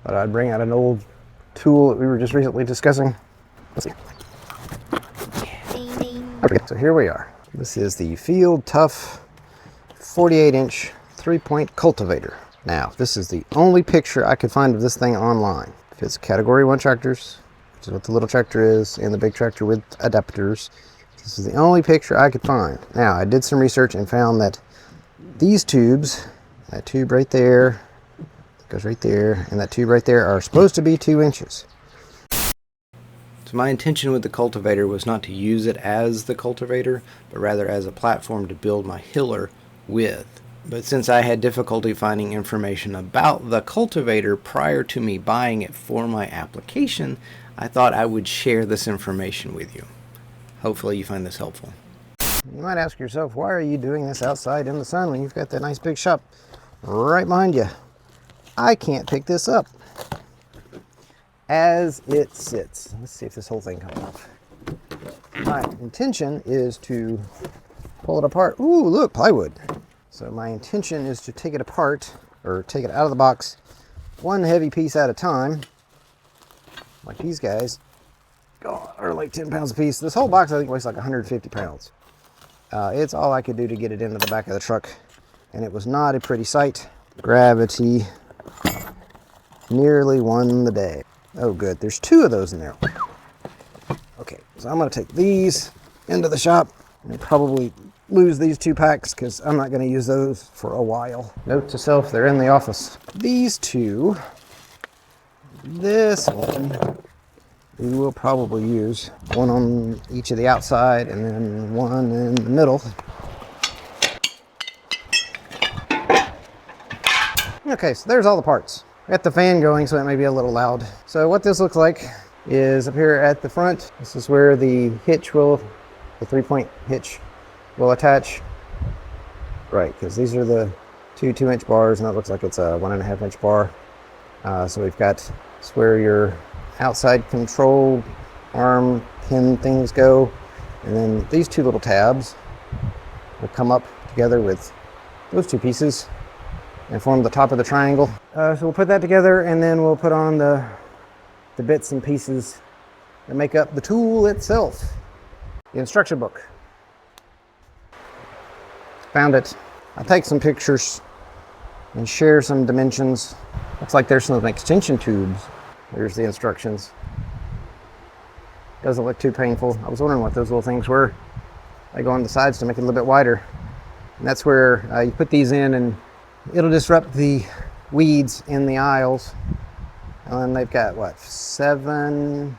But I'd bring out an old tool that we were just recently discussing. Let's see. Okay, so here we are. This is the Field Tuff 48-inch 3-point cultivator. Now, this is the only picture I could find of this thing online. If it's Category 1 tractors, which is what the little tractor is, and the big tractor with adapters. This is the only picture I could find. Now, I did some research and found that these tubes, that tube right there, goes right there, and that tube right there are supposed to be 2 inches. So my intention with the cultivator was not to use it as the cultivator, but rather as a platform to build my hiller with. But since I had difficulty finding information about the cultivator prior to me buying it for my application, I thought I would share this information with you. Hopefully you find this helpful. You might ask yourself, why are you doing this outside in the sun when you've got that nice big shop right behind you? I can't pick this up as it sits. Let's see if this whole thing comes off. My intention is to pull it apart. Ooh, look, plywood. So my intention is to take it apart, or take it out of the box, one heavy piece at a time, like these guys. Oh, are like 10 pounds a piece. This whole box I think weighs like 150 pounds. It's all I could do to get it into the back of the truck, and it was not a pretty sight. Gravity nearly won the day. Oh good, there's 2 of those in there. Okay, so I'm gonna take these into the shop and probably lose these 2 packs because I'm not gonna use those for a while. Note to self, they're in the office. These 2, this one, we will probably use one on each of the outside and then one in the middle. Okay, so there's all the parts. Got the fan going, so it may be a little loud. So what this looks like is up here at the front. This is where the hitch will, the 3-point hitch will attach. Right, because these are the 2 2-inch bars, and that looks like it's a 1.5-inch bar. So we've got, it's where your outside control arm pin things go. And then these 2 little tabs will come up together with those 2 pieces and form the top of the triangle. So we'll put that together, and then we'll put on the bits and pieces that make up the tool itself. The instruction book. Found it. I'll take some pictures and share some dimensions. Looks like there's some extension tubes. There's the instructions. Doesn't look too painful. I was wondering what those little things were. They go on the sides to make it a little bit wider. And that's where you put these in, and it'll disrupt the weeds in the aisles. And they've got, what, 7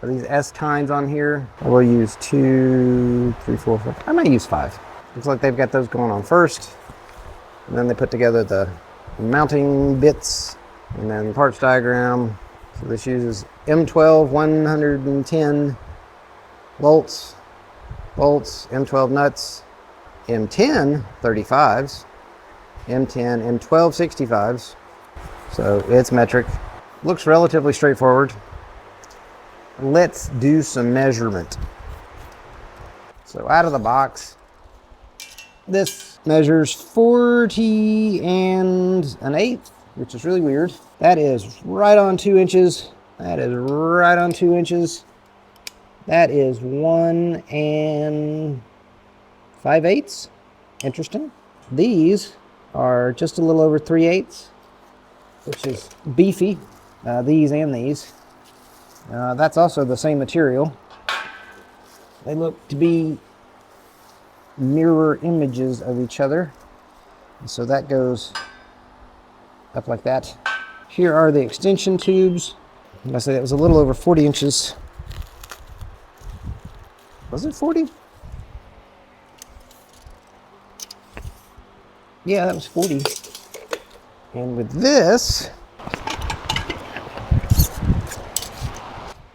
of these S tines on here. We'll use 2, 3, 4, 5. I might use 5. Looks like they've got those going on first. And then they put together the mounting bits and then the parts diagram. So this uses M12 110 bolts, M12 nuts, M10 35s, M10, M12 65s. So it's metric. Looks relatively straightforward. Let's do some measurement. So out of the box, this measures 40 1/8, which is really weird. That is right on 2 inches. That is right on 2 inches. That is 1 5/8. Interesting. These are just a little over 3/8, which is beefy. These and these. That's also the same material. They look to be mirror images of each other. And so that goes up like that. Here are the extension tubes. I say that was a little over 40 inches. Was it 40? Yeah, that was 40. And with this,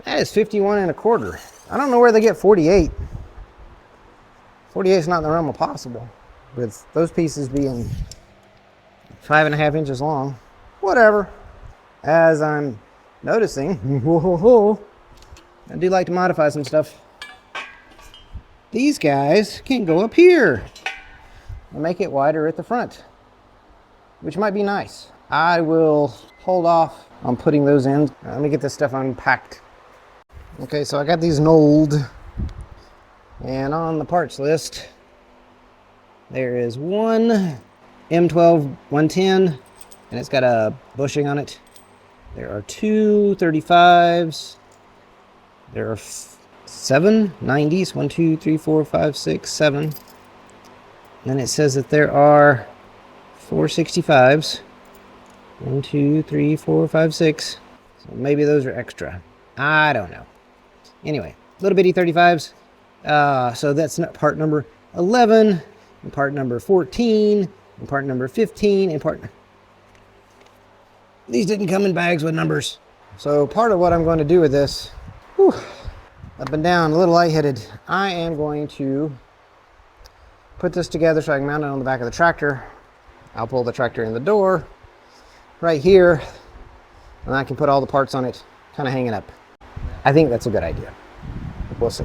that is 51 1/4. I don't know where they get 48. 48 is not in the realm of possible, with those pieces being 5.5 inches long. Whatever. As I'm noticing, I do like to modify some stuff. These guys can go up here and make it wider at the front, which might be nice. I will hold off on putting those in. Let me get this stuff unpacked. Okay, so I got these knolled, and on the parts list, there is one M12 110, and it's got a bushing on it. There are two 35s. There are 7 90s. 1, 2, 3, 4, 5, 6, 7. And then it says that there are 4 65s. 1, 2, 3, 4, 5, 6. So maybe those are extra. I don't know. Anyway, little bitty 35s. So that's not part number 11, and part number 14, and part number 15, and part... These didn't come in bags with numbers. So part of what I'm going to do with this, up and down, a little lightheaded, I am going to put this together so I can mount it on the back of the tractor. I'll pull the tractor in the door right here, and I can put all the parts on it, kind of hanging up. I think that's a good idea. We'll see.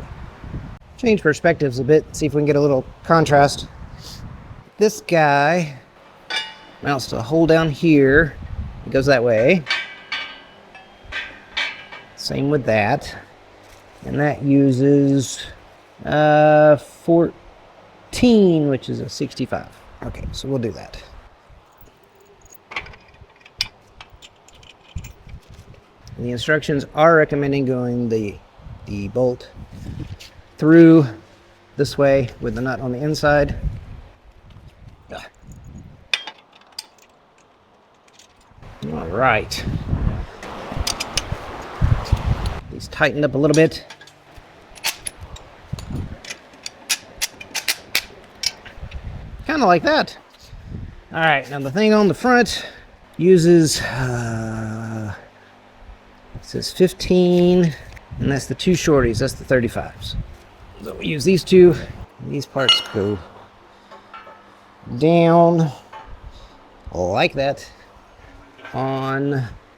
Change perspectives a bit, see if we can get a little contrast. This guy mounts to a hole down here. It goes that way. Same with that. And that uses 14, which is a 65. Okay, so we'll do that. And the instructions are recommending going the bolt through this way with the nut on the inside. All right. These tightened up a little bit. Kind of like that. All right, now the thing on the front uses, it says 15, and that's the two shorties, that's the 35s. So we use these two, these parts go down like that.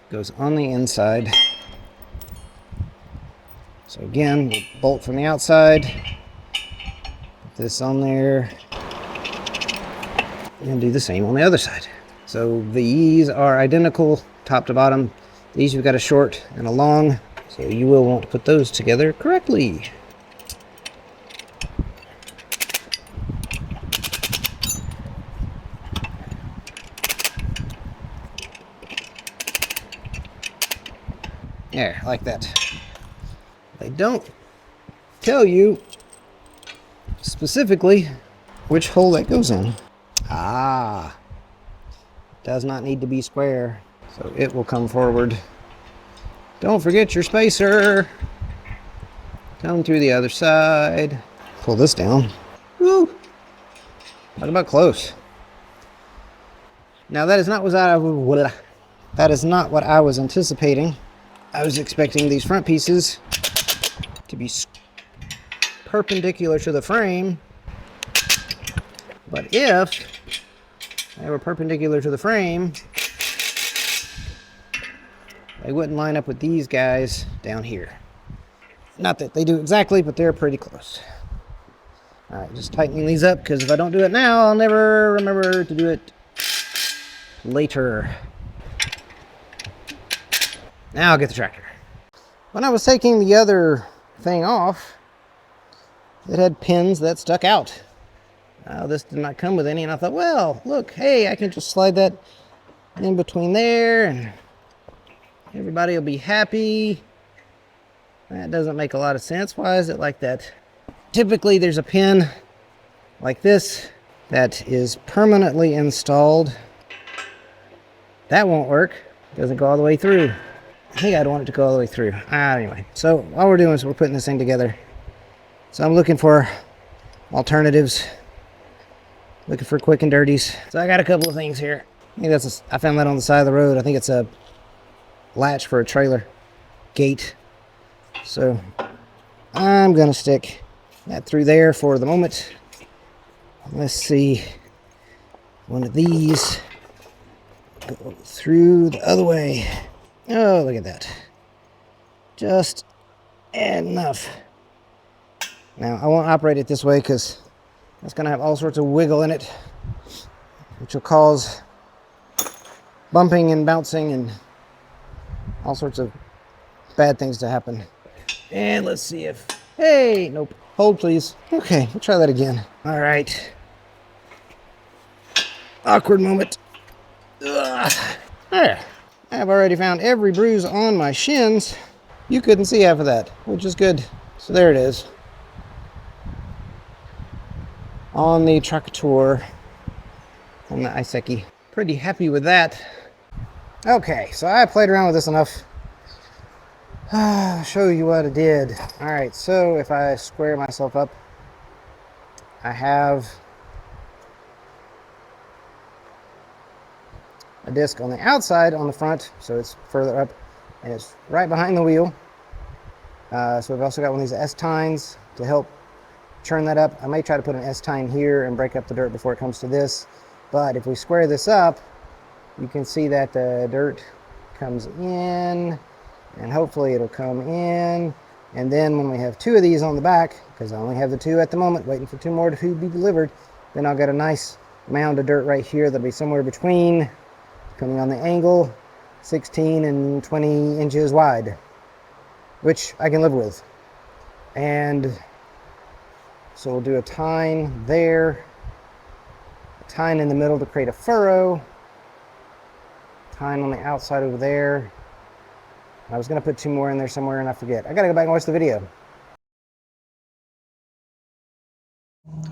Goes on the inside. So again, we'll bolt from the outside, put this on there, and do the same on the other side. So these are identical top to bottom. These you've got a short and a long, so you will want to put those together correctly. There, like that. They don't tell you specifically which hole that goes in. Does not need to be square, so it will come forward. Don't forget your spacer. Come through the other side. Pull this down. Woo! Talk about close. Now that is not what I was anticipating. I was expecting these front pieces to be perpendicular to the frame, but if they were perpendicular to the frame, they wouldn't line up with these guys down here. Not that they do exactly, but they're pretty close. All right, just tightening these up, because if I don't do it now, I'll never remember to do it later. Now I'll get the tractor. When I was taking the other thing off, it had pins that stuck out. This did not come with any, and I thought, well, look, hey, I can just slide that in between there, and everybody will be happy. That doesn't make a lot of sense. Why is it like that? Typically, there's a pin like this that is permanently installed. That won't work. It doesn't go all the way through. I think I'd want it to go all the way through. Anyway, so all we're doing is we're putting this thing together. So I'm looking for alternatives, looking for quick and dirties. So I got a couple of things here. I think I found that on the side of the road. I think it's a latch for a trailer gate. So I'm gonna stick that through there for the moment. Let's see, one of these go through the other way. Oh, look at that. Just enough. Now, I won't operate it this way because it's going to have all sorts of wiggle in it, which will cause bumping and bouncing and all sorts of bad things to happen. And let's see if, hey, nope, hold please. Okay, we'll try that again. All right. Awkward moment. Ugh. There. I've already found every bruise on my shins. You couldn't see half of that, which is good. So there it is. On the Tractor on the Iseki. Pretty happy with that. Okay, so I played around with this enough. I'll show you what I did. All right, so if I square myself up, I have a disc on the outside on the front, so it's further up, and it's right behind the wheel. So we've also got one of these S-tines to help churn that up. I may try to put an S-tine here and break up the dirt before it comes to this, but if we square this up, you can see that the dirt comes in, and hopefully it'll come in. And then when we have two of these on the back, because I only have the two at the moment, waiting for two more to be delivered, then I'll get a nice mound of dirt right here that'll be somewhere between, depending on the angle, 16 and 20 inches wide, which I can live with. And so we'll do a tine there, a tine in the middle to create a furrow, tine on the outside over there. I was going to put two more in there somewhere and I forget. I got to go back and watch the video.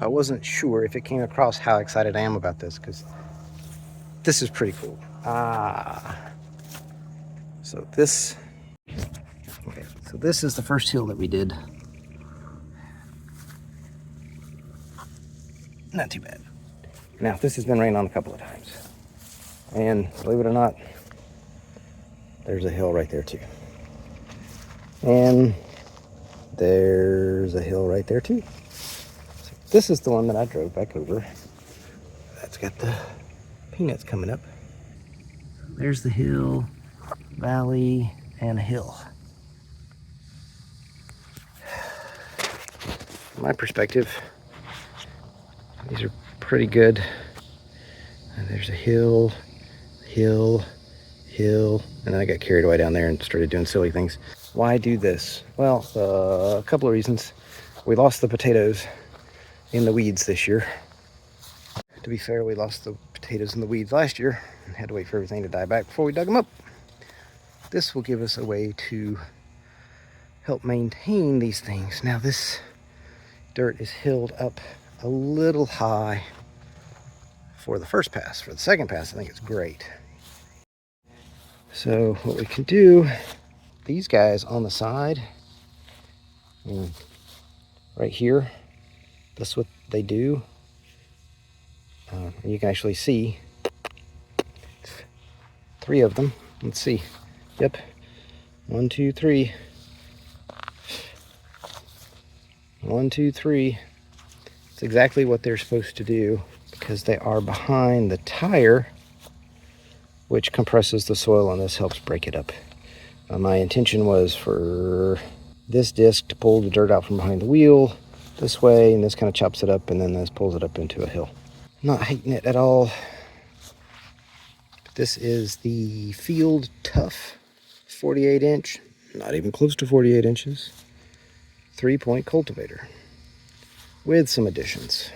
I wasn't sure if it came across how excited I am about this, because this is pretty cool. So this is the first hill that we did. Not too bad. Now, this has been rained on a couple of times. And believe it or not, there's a hill right there too. And there's a hill right there too. So this is the one that I drove back over. That's got the peanuts coming up. There's the hill, valley, and a hill. From my perspective, these are pretty good. And there's a hill, hill, and then I got carried away down there and started doing silly things. Why do this? Well, a couple of reasons. We lost the potatoes in the weeds this year. To be fair, we lost the potatoes in the weeds last year and had to wait for everything to die back before we dug them up. This will give us a way to help maintain these things. Now this dirt is hilled up a little high for the first pass. For the second pass, I think it's great. So what we can do, these guys on the side, right here, that's what they do. You can actually see 3 of them. Let's see. Yep. 1, 2, 3. 1, 2, 3. It's exactly what they're supposed to do, because they are behind the tire, which compresses the soil, and this helps break it up. My intention was for this disc to pull the dirt out from behind the wheel this way, and this kind of chops it up, and then this pulls it up into a hill. Not hating it at all. This is the Field Tuff 48-inch, not even close to 48 inches, 3-point cultivator with some additions.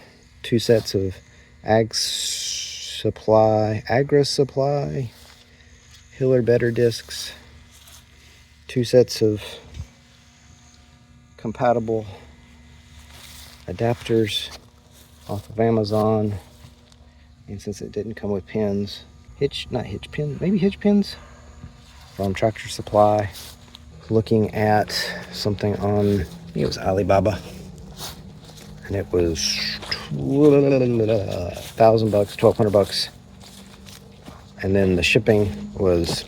2 sets of Agri Supply Hiller Better discs, 2 sets of compatible adapters off of Amazon, and since it didn't come with pins, hitch pins from Tractor Supply. Looking at something on, I think it was Alibaba, and it was $1,000, $1,200, and then the shipping was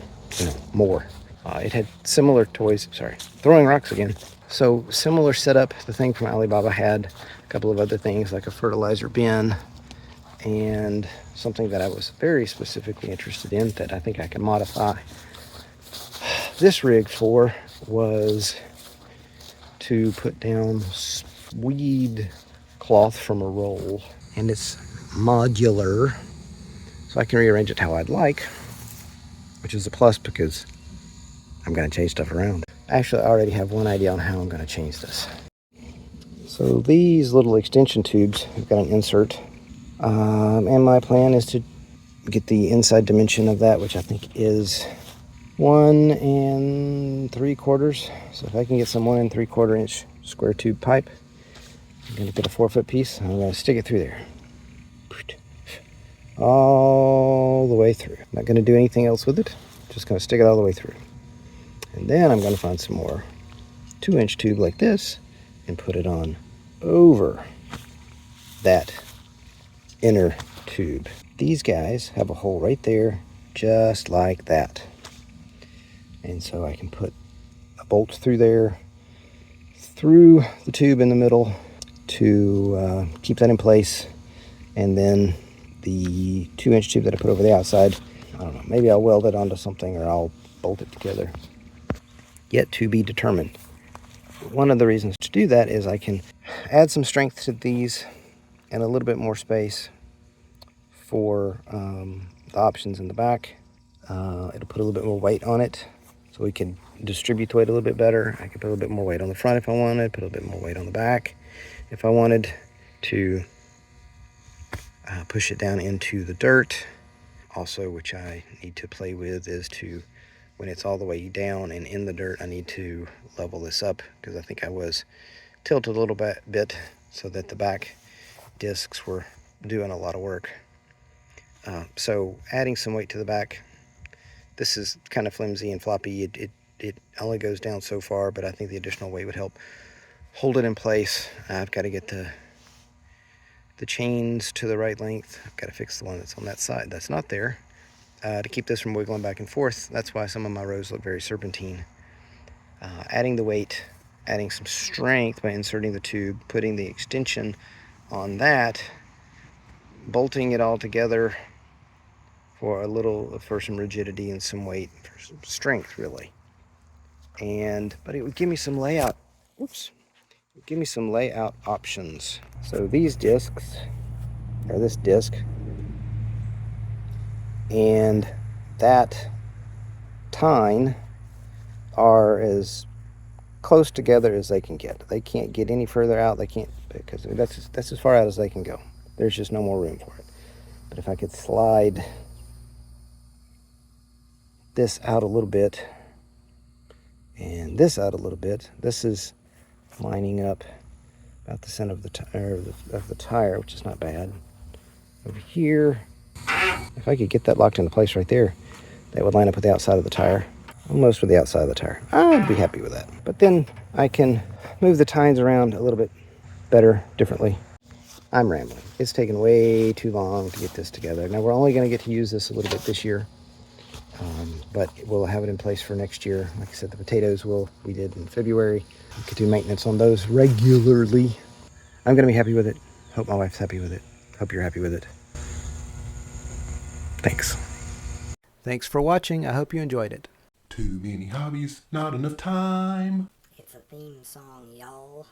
more. It had similar toys. Sorry, throwing rocks again. So similar setup. The thing from Alibaba had a couple of other things like a fertilizer bin and something that I was very specifically interested in that I think I can modify this rig for, was to put down weed cloth from a roll, and it's modular, so I can rearrange it how I'd like, which is a plus because I'm going to change stuff around. Actually, I already have one idea on how I'm going to change this. So these little extension tubes have got an insert, and my plan is to get the inside dimension of that, which I think is 1 3/4. So if I can get some 1 3/4 inch square tube pipe, I'm going to get a 4-foot piece, and I'm going to stick it through there. All the way through. I'm not going to do anything else with it. Just going to stick it all the way through. And then I'm going to find some more 2-inch tube like this and put it on over that inner tube. These guys have a hole right there, just like that. And so I can put a bolt through there, through the tube in the middle to keep that in place. And then the 2-inch tube that I put over the outside, I don't know, maybe I'll weld it onto something or I'll bolt it together. Yet to be determined. One of the reasons to do that is I can add some strength to these and a little bit more space for the options in the back. It'll put a little bit more weight on it, so we can distribute the weight a little bit better. I can put a little bit more weight on the front if I wanted, put a little bit more weight on the back if I wanted to push it down into the dirt. Also, which I need to play with, is to, when it's all the way down and in the dirt, I need to level this up, because I think I was tilted a little bit so that the back discs were doing a lot of work. So adding some weight to the back, this is kind of flimsy and floppy. It only goes down so far, but I think the additional weight would help hold it in place. I've got to get the chains to the right length. I've got to fix the one that's on that side that's not there, to keep this from wiggling back and forth. That's why some of my rows look very serpentine. Adding the weight, adding some strength by inserting the tube, putting the extension on that, bolting it all together for some rigidity and some weight, for some strength really. But it would give me some layout. Give me some layout options. So these discs, or this disc, and that tine are as close together as they can get. They can't get any further out. They can't, because that's as far out as they can go. There's just no more room for it. But if I could slide this out a little bit and this out a little bit, this is lining up about the center of the tire, which is not bad. Over here, if I could get that locked into place right there, that would line up with the outside of the tire, almost with the outside of the tire. I'd be happy with that. But then I can move the tines around a little bit better, differently. I'm rambling. It's taken way too long to get this together. Now we're only going to get to use this a little bit this year, but we'll have it in place for next year. Like I said, the potatoes we did in February. We could do maintenance on those regularly. I'm going to be happy with it. Hope my wife's happy with it. Hope you're happy with it. Thanks. Thanks for watching. I hope you enjoyed it. Too many hobbies, not enough time. It's a theme song, y'all.